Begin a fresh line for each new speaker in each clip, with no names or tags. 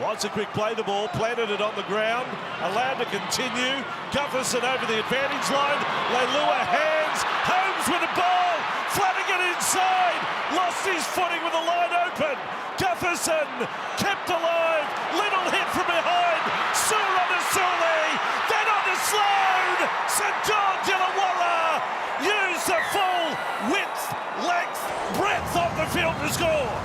Wants a quick play, the ball, planted it on the ground, allowed to continue. Gutherson over the advantage line. Leilua hands, Holmes with the ball. Flanagan inside, lost his footing with the line open. Gutherson kept alive, Little hit from behind. Sue on to Sully, then on to Sloan. St George Illawarra used the full width, length, breadth of the field to score.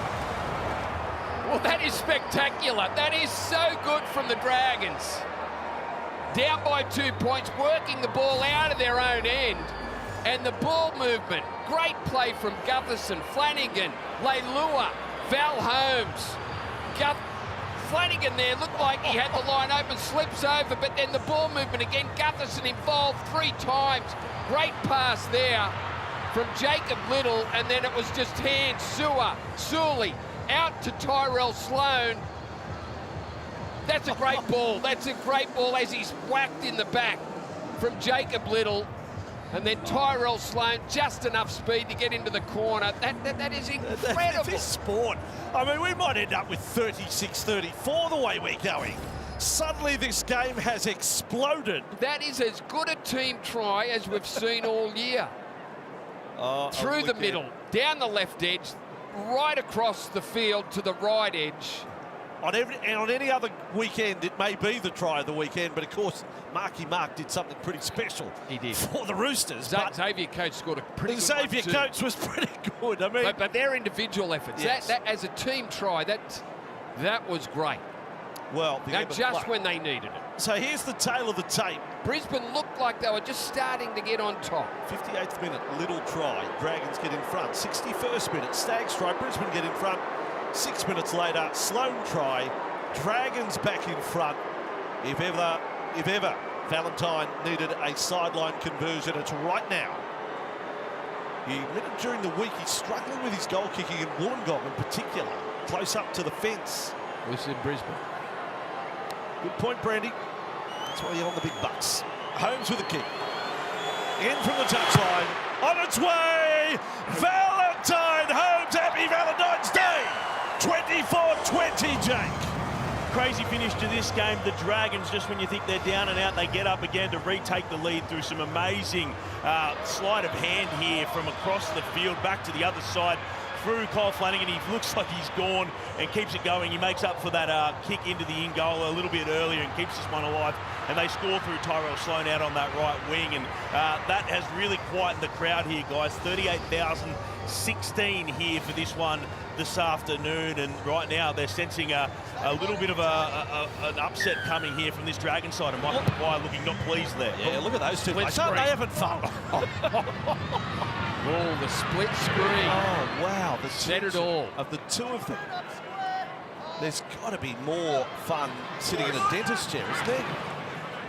Well, that is spectacular. That is so good from the Dragons. Down by 2 points, working the ball out of their own end. And the ball movement, great play from Gutherson, Flanagan, Leilua, Val Holmes. Flanagan there looked like he had the line open, slips over, but then the ball movement again, Gutherson involved 3 times. Great pass there from Jacob Little, and then it was just hands, Sully, out to Tyrell Sloan. That's a great ball. That's a great ball as he's whacked in the back from Jacob Little. And then Tyrell Sloan, just enough speed to get into the corner. That is incredible.
This sport, I mean, we might end up with 36-34 the way we're going. Suddenly this game has exploded.
That is as good a team try as we've seen all year. Through the middle, down the left edge, right across the field to the right edge.
On any other weekend, it may be the try of the weekend, but of course, Marky Mark did something pretty special.
He did.
For the Roosters.
Xavier Coates scored a pretty good one
Xavier
too.
Coates was pretty good. I mean,
but their individual efforts,
yes.
that as a team try, that was great.
Well,
just when they needed it.
So here's the tail of the tape.
Brisbane looked like they were just starting to get on top.
58th minute, Little try. Dragons get in front. 61st minute, Stags try. Brisbane get in front. 6 minutes later, Sloan try. Dragons back in front. If ever Valentine needed a sideline conversion, it's right now. He admitted during the week he's struggling with his goal kicking in Wollongong in particular. Close up to the fence.
This is Brisbane.
Good point, Brandy. That's why you're on the big bucks. Holmes with a kick. In from the touchline. On its way. Valentine Holmes. Happy Valentine's Day. 24-20, Jake.
Crazy finish to this game. The Dragons, just when you think they're down and out, they get up again to retake the lead through some amazing sleight of hand here from across the field back to the other side through Kyle Flanagan. He looks like he's gone and keeps it going. He makes up for that kick into the in goal a little bit earlier and keeps this one alive. And they score through Tyrell Sloan out on that right wing. And that has really quietened the crowd here, guys. 38,016 here for this one this afternoon. And right now they're sensing a little bit of an upset coming here from this Dragon side. And Michael Maguire looking not pleased there.
Yeah, look at those two. Aren't they having fun?
Oh, the split screen.
Oh, wow. The
said it all.
Of the two of them. There's got to be more fun sitting in a dentist chair, isn't there?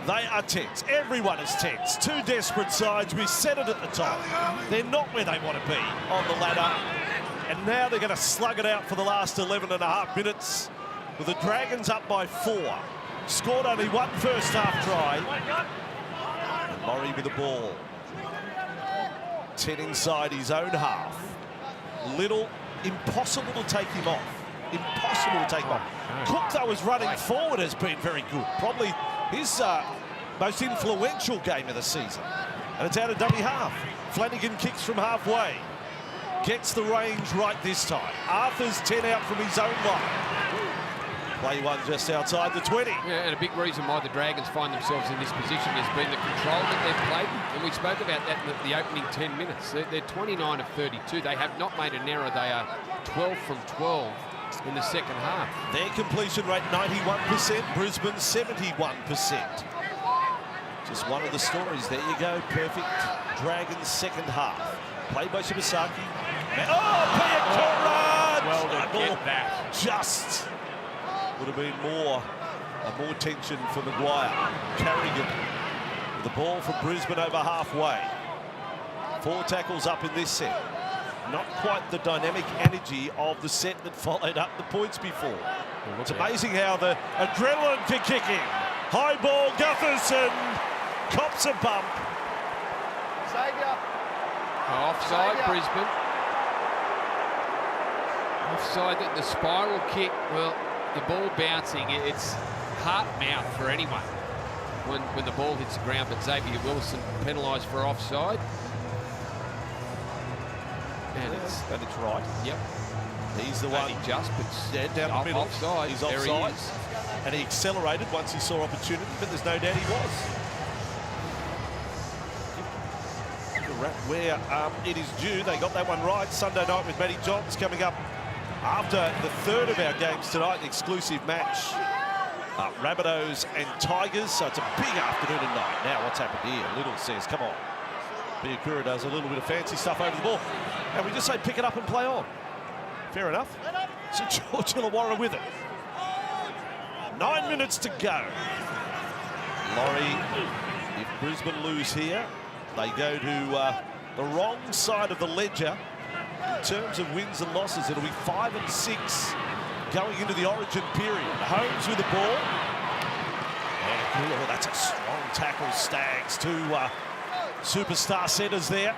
They are tense. Everyone is tense. Two desperate sides. We said it at the top. They're not where they want to be on the ladder. And now they're going to slug it out for the last 11 and a half minutes with the Dragons up by 4. Scored only one first half try. And Murray with the ball. 10 inside his own half. Little, impossible to take him off. Impossible to take him off. Cook, though, is running forward, has been very good. Probably his most influential game of the season. And it's out of dummy half. Flanagan kicks from halfway. Gets the range right this time. Arthur's 10 out from his own line. Play one just outside the 20.
Yeah, and a big reason why the Dragons find themselves in this position has been the control that they've played. And we spoke about that in the opening 10 minutes. They're 29 of 32. They have not made an error. They are 12 from 12 in the second half.
Their completion rate 91%, Brisbane 71%. Just one of the stories. There you go. Perfect Dragons second half. Played by Shibasaki. Oh, Piakura!
Well to get that.
Just would have been more tension for Maguire. Carrigan with the ball from Brisbane over halfway. 4 tackles up in this set. Not quite the dynamic energy of the set that followed up the points before. It's amazing how the adrenaline can kick in. High ball, Gutherson cops a bump.
Offside, Brisbane. Offside, the spiral kick. Well, the ball bouncing, it's heart-mouth for anyone when the ball hits the ground, but Xavier Wilson penalised for offside. And it's
right.
Yep.
He's the one.
Only just, but
down the middle.
Offside.
He's
There
offside.
he is.
And he accelerated once he saw opportunity, but there's no doubt he was. Where it is due, they got that one right. Sunday night with Matty Johns coming up after the third of our games tonight, an exclusive match. Rabbitohs and Tigers, so it's a big afternoon and night. Now what's happened here? Little says, come on. Biakura does a little bit of fancy stuff over the ball. And we just say pick it up and play on. Fair enough. So George Illawarra with it. 9 minutes to go. Laurie, if Brisbane lose here, they go to the wrong side of the ledger in terms of wins and losses. It'll be 5 and 6 going into the origin period. Holmes with the ball. And oh, that's a strong tackle, Stags. Two superstar centres there.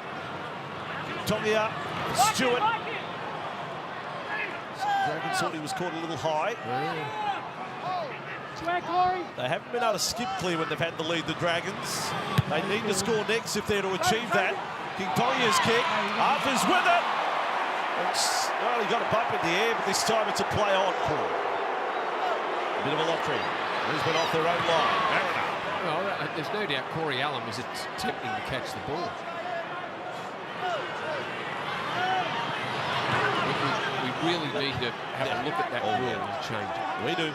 Tongia, Stewart. Dragons thought he was caught a little high. They haven't been able to skip clear when they've had the lead, the Dragons. They need to score next if they're to achieve that. King Tongia's kick. Arthur's with it. Well, he got a bump in the air, but this time it's a play-on call. A bit of a lottery. Brisbane off their own line. Mariner.
Well, there's no doubt Corey Allen was attempting to catch the ball. We really need to have a look at that rule and change it.
We do.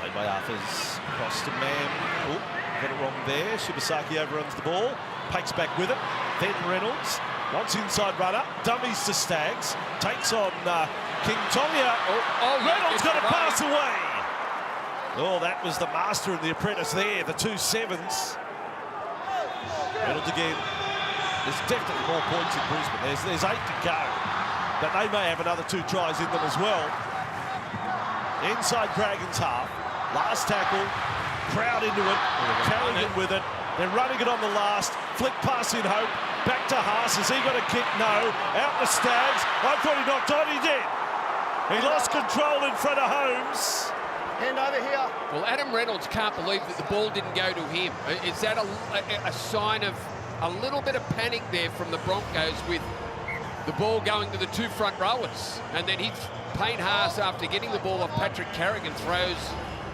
Played by Arthurs. Across to Mam. Oh, got it wrong there. Shibasaki overruns the ball. Pakes back with it. Then Reynolds. Wants inside runner. Dummies to Stags. Takes on King Tongia. Reynolds got to pass away. Oh, that was the master and the apprentice there. The 2 sevens. Reynolds again. There's definitely more points in Brisbane. There's 8 to go. But they may have another 2 tries in them as well. Inside Dragons half. Last tackle. Crowd into it. Carrigan with it. They're running it on the last. Flick pass in hope. Back to Haas. Has he got a kick? No. Out the Stags. I thought he knocked on. He did. He lost control in front of Holmes.
Hand over here.
Well, Adam Reynolds can't believe that the ball didn't go to him. Is that a sign of a little bit of panic there from the Broncos with the ball going to the 2 front rowers? And then Payne Haas, after getting the ball off Patrick Carrigan, throws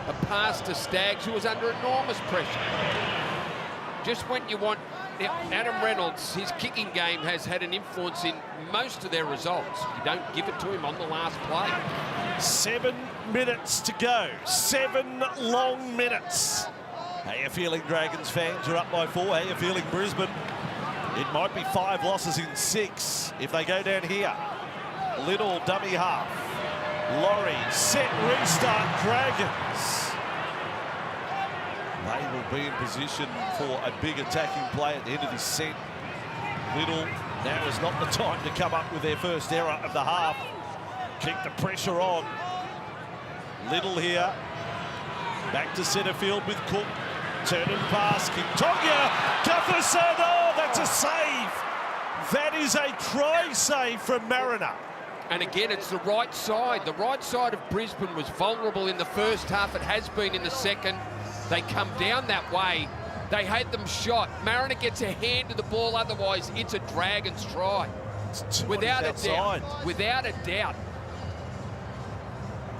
a pass to Stags, who was under enormous pressure. Just when you want... Adam Reynolds, his kicking game has had an influence in most of their results. You don't give it to him on the last play.
7 minutes to go. 7 long minutes. How you feeling, Dragons fans? You're up by 4. How you feeling, Brisbane? It might be 5 losses in 6 if they go down here. Little dummy half. Laurie, set, restart, Dragons. They will be in position for a big attacking play at the end of this set. Little, now is not the time to come up with their first error of the half. Keep the pressure on. Little here. Back to centre field with Cook. Turn and pass. Tongia. Gutherson. Oh, that's a save. That is a try save from Mariner.
And again, it's the right side. The right side of Brisbane was vulnerable in the first half. It has been in the second. They come down that way. They had them shot. Mariner gets a hand to the ball. Otherwise, it's a Dragons try. Without a doubt. Without a doubt.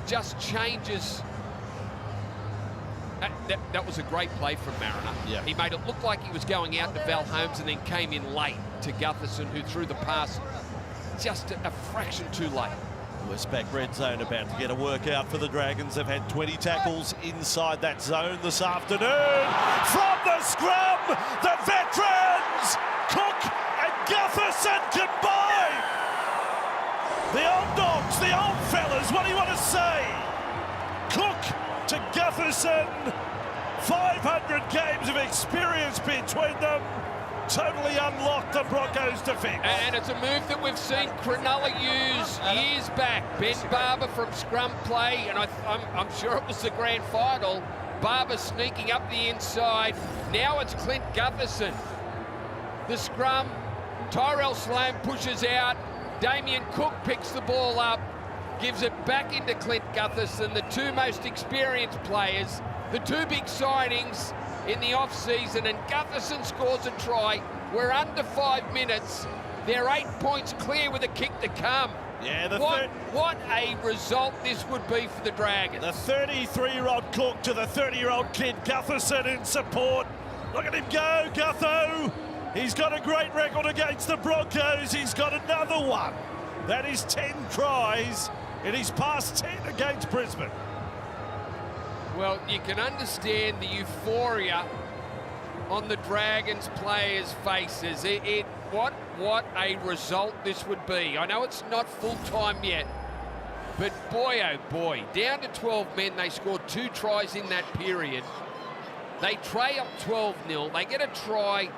Just changes. That was a great play from Mariner.
Yeah.
He made it look like he was going out to Val Holmes and then came in late to Gutherson, who threw the pass just a fraction too late.
Westpac red zone about to get a workout for the Dragons. They've had 20 tackles inside that zone this afternoon. From the scrum, the veterans, Cook and Gutherson combine. The old dogs, the old fellas, what do you want to say? Cook to Gutherson, 500 games of experience between them. Totally unlocked the Broncos' defence.
And it's a move that we've seen Cronulla use years back. Ben Barber from scrum play, and I'm sure it was the grand final. Barber sneaking up the inside. Now it's Clint Gutherson. The scrum, Tyrell Sloan pushes out. Damien Cook picks the ball up. gives it back into Clint Gutherson, the two most experienced players, the two big signings in the off-season, and Gutherson scores a try. We're under 5 minutes. They're 8 points clear with a kick to come.
Yeah,
what a result this would be for the Dragons.
The 33-year-old Cook to the 30-year-old kid Gutherson in support. Look at him go, Gutho. He's got a great record against the Broncos. He's got another one. That is 10 tries in his past 10 against Brisbane.
Well, you can understand the euphoria on the Dragons players' faces. What a result this would be. I know it's not full-time yet, but boy, oh boy, down to 12 men. They scored 2 tries in that period. They trail up 12-0. They get a try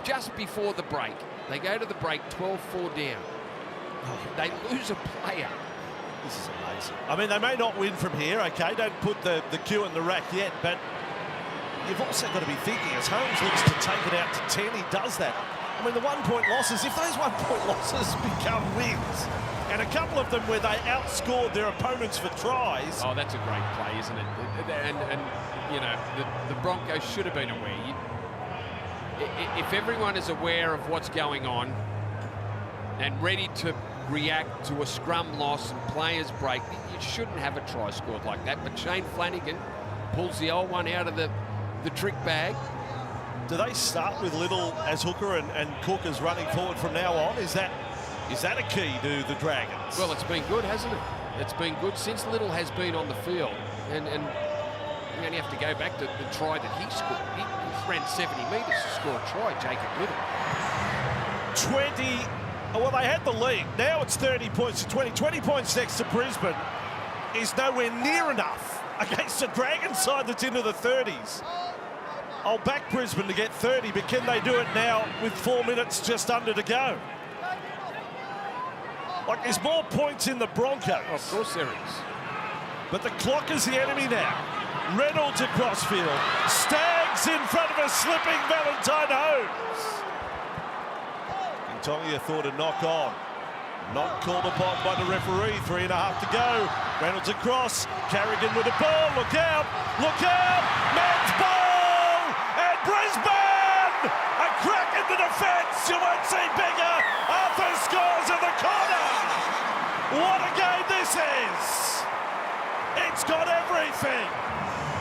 just before the break. They go to the break 12-4 down. They lose a player.
This is amazing. I mean, they may not win from here, okay? Don't put the cue in the rack yet, but you've also got to be thinking, as Holmes looks to take it out to 10, he does that. I mean, the 1-point losses, if those 1-point losses become wins, and a couple of them where they outscored their opponents for tries.
Oh, that's a great play, isn't it? And you know, the Broncos should have been aware. If everyone is aware of what's going on and ready to react to a scrum loss and players break, you shouldn't have a try scored like that. But Shane Flanagan pulls the old one out of the trick bag.
Do they start with Little as hooker and Cook as running forward from now on? Is that a key to the Dragons?
Well, it's been good, hasn't it? It's been good since Little has been on the field. And you only have to go back to the try that he scored. He ran 70 metres to score a try, Jacob Little.
20. Well, they had the lead. Now it's 30 points to 20. 20 points next to Brisbane is nowhere near enough against a Dragons side that's into the 30s. I'll back Brisbane to get 30, but can they do it now with 4 minutes just under to go? Like, there's more points in the Broncos.
Of course there is.
But the clock is the enemy now. Reynolds across field. Staggs in front of a slipping Valentine Holmes. Tongia thought a knock on. Not called upon by the referee. 3.5 to go. Reynolds across. Carrigan with the ball. Look out. Look out. Man's ball. And Brisbane. A crack in the defence. You won't see bigger. Arthur scores in the corner. What a game this is. It's got everything.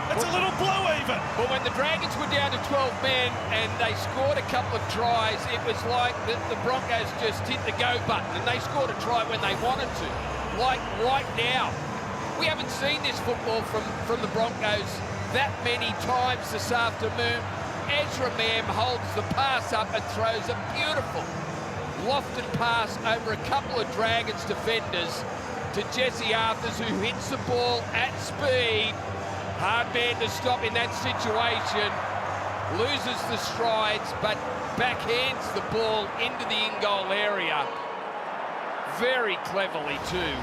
It's a little blue even.
Well, when the Dragons were down to 12 men and they scored a couple of tries, it was like the Broncos just hit the go button and they scored a try when they wanted to. Like right now. We haven't seen this football from the Broncos that many times this afternoon. Ezra Mam holds the pass up and throws a beautiful lofted pass over a couple of Dragons defenders to Jesse Arthurs, who hits the ball at speed. Hard man to stop in that situation. Loses the strides, but backhands the ball into the in-goal area. Very cleverly, too.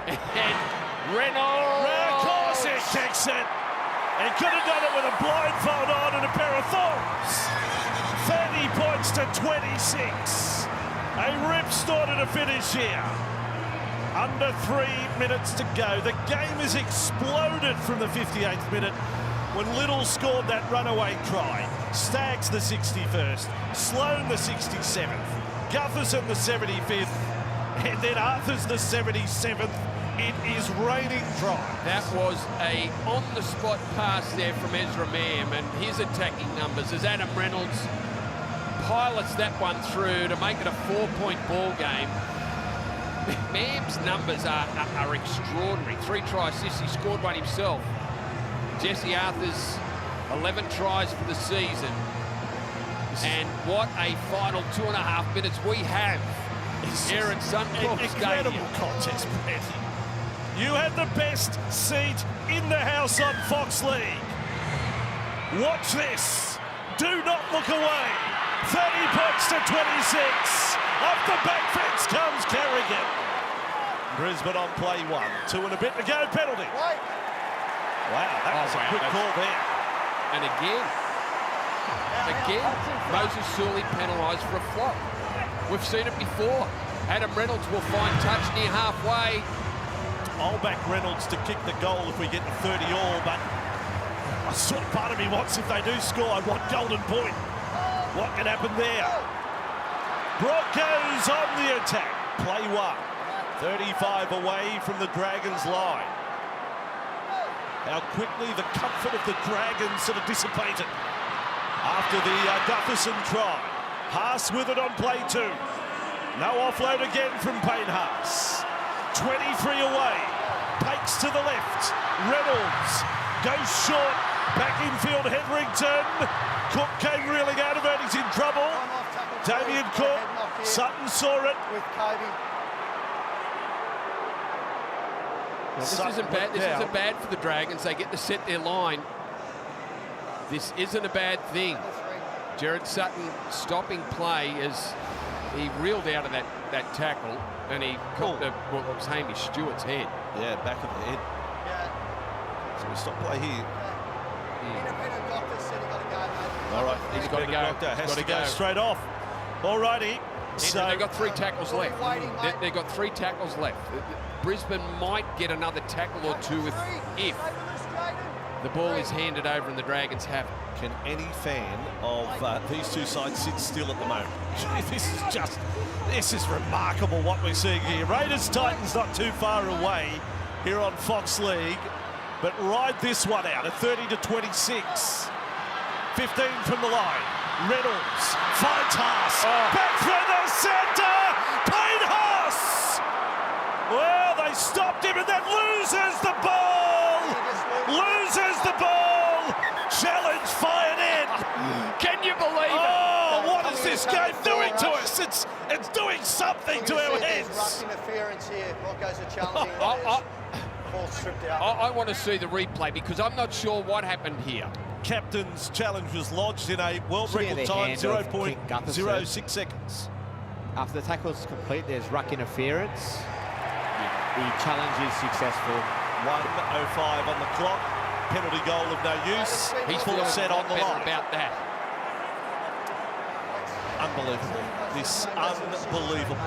And Reynolds...
Of course he kicks it. He could have done it with a blindfold on and a pair of thongs. 30 points to 26. A rip started to finish here. Under 3 minutes to go. The game has exploded from the 58th minute when Little scored that runaway try. Staggs the 61st, Sloan the 67th, Gutherson the 75th, and then Arthur's the 77th. It is raining tries.
That was a on-the-spot pass there from Ezra Mam, and his attacking numbers as Adam Reynolds pilots that one through to make it a 4-point ball game. Mam's numbers are extraordinary. 3 try assists, he scored one himself. Jesse Arthurs, 11 tries for the season. And what a final 2.5 minutes we have here at Suncorp Stadium.
Incredible contest, Brett. You had the best seat in the house on Fox League. Watch this. Do not look away. 30 points to 26. Off the back fence comes Carrigan. Brisbane on play 1. 2 and a bit to go. Penalty. Wow, that was a good call there.
And again, Moses Sully penalised for a flop. We've seen it before. Adam Reynolds will find touch near halfway.
I'll back Reynolds to kick the goal if we get to 30 all, but sort of part of me wants, if they do score, I want golden point. What can happen there? Broncos on the attack. Play one. 35 away from the Dragons line. How quickly the comfort of the Dragons sort of dissipated after the Gutherson try. Haas with it on play two. No offload again from Payne Haas. 23 away. Pakes to the left. Reynolds goes short. Back infield, Hetherington. Cook came reeling out of it. He's in trouble. Damien Cook. Sutton saw it.
Well, this isn't bad. This isn't bad for the Dragons. They get to set their line. This isn't a bad thing. Jared Sutton stopping play as he reeled out of that tackle and he caught what was Hamish Stewart's head.
Yeah, back of the head. So we stop play here. All right,
he's got to go.
Has to go straight off. All righty.
So they've got 3 tackles left. They've got 3 tackles left. Brisbane might get another tackle or 2 if the ball is handed over and the Dragons have it.
Can any fan of these two sides sit still at the moment? This is remarkable what we're seeing here. Raiders Titans not too far away here on Fox League, but ride this one out at 30 to 26. 15 from the line. Reynolds finds Haas. Back through the centre. Payne Haas. Well, they stopped him and then loses the ball. Loses the ball. Challenge fired in.
Can you believe it?
Oh, what is this game doing to us? It's doing something to our heads.
Interference here. Broncos are challenging. Ball stripped out.
I want to see the replay because I'm not sure what happened here.
Captain's challenge was lodged in a world record time, 0.06 seconds.
After the tackle is complete, there's ruck interference. The challenge is successful.
1:05 on the clock. Penalty goal of no use.
He's
full set on the line.
About that.
Unbelievable. This unbelievable.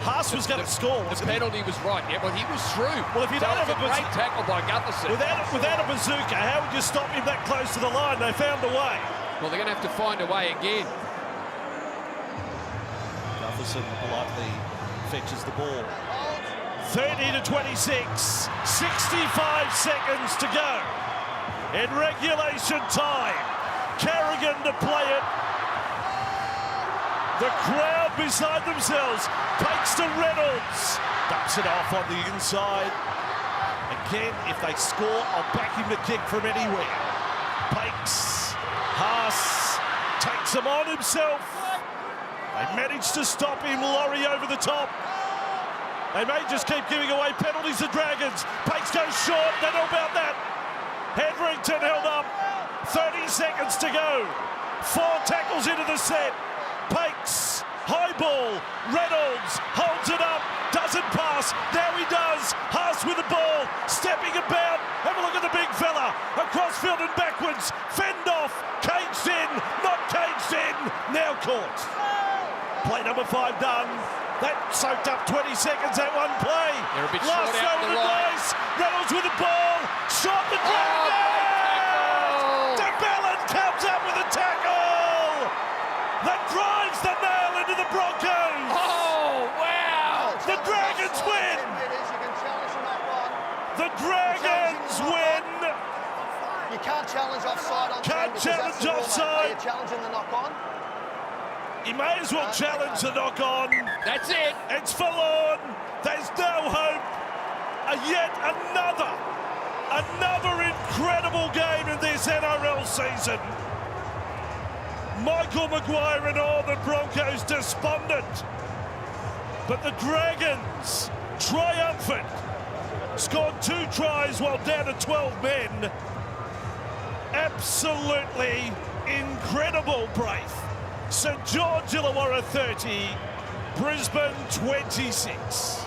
Haas was going to score.
The penalty was right. Yeah, well, he was through.
Well, if you don't have a
great tackle by Gutherson.
Without a bazooka, how would you stop him that close to the line? They found a way.
Well, they're going to have to find a way again.
Gutherson politely fetches the ball. 30 to 26. 65 seconds to go. In regulation time. Carrigan to play it. The crowd beside themselves. Takes to Reynolds. Dumps it off on the inside. Again, if they score, I'll back him to kick from anywhere. Pakes. Haas takes him on himself. They managed to stop him. Laurie over the top. They may just keep giving away penalties to Dragons. Pakes goes short. Don't know about that. Hetherington held up. 30 seconds to go. 4 tackles into the set. Pakes, high ball, Reynolds holds it up, doesn't pass, now he does. Haas with the ball, stepping about. Have a look at the big fella, across field and backwards, fend off, caged in, not caged in, now caught. Play number 5 done. That soaked up 20 seconds, that one play.
They're a bit
Last
short out
throw
the
of the
line.
race, Reynolds with the ball, shot the Dragons! DeBellin comes up with a tackle! That drives the nail into the Broncos!
Oh, wow!
The Dragons win! The Dragons win!
You can't challenge offside on
Can't challenge offside.
You're challenging the knock-on.
He may as well challenge the knock-on.
That's it.
It's forlorn. There's no hope. Yet another incredible game in this NRL season. Michael Maguire and all the Broncos despondent. But the Dragons, triumphant, scored 2 tries while down to 12 men. Absolutely incredible break. St George Illawarra 30, Brisbane 26.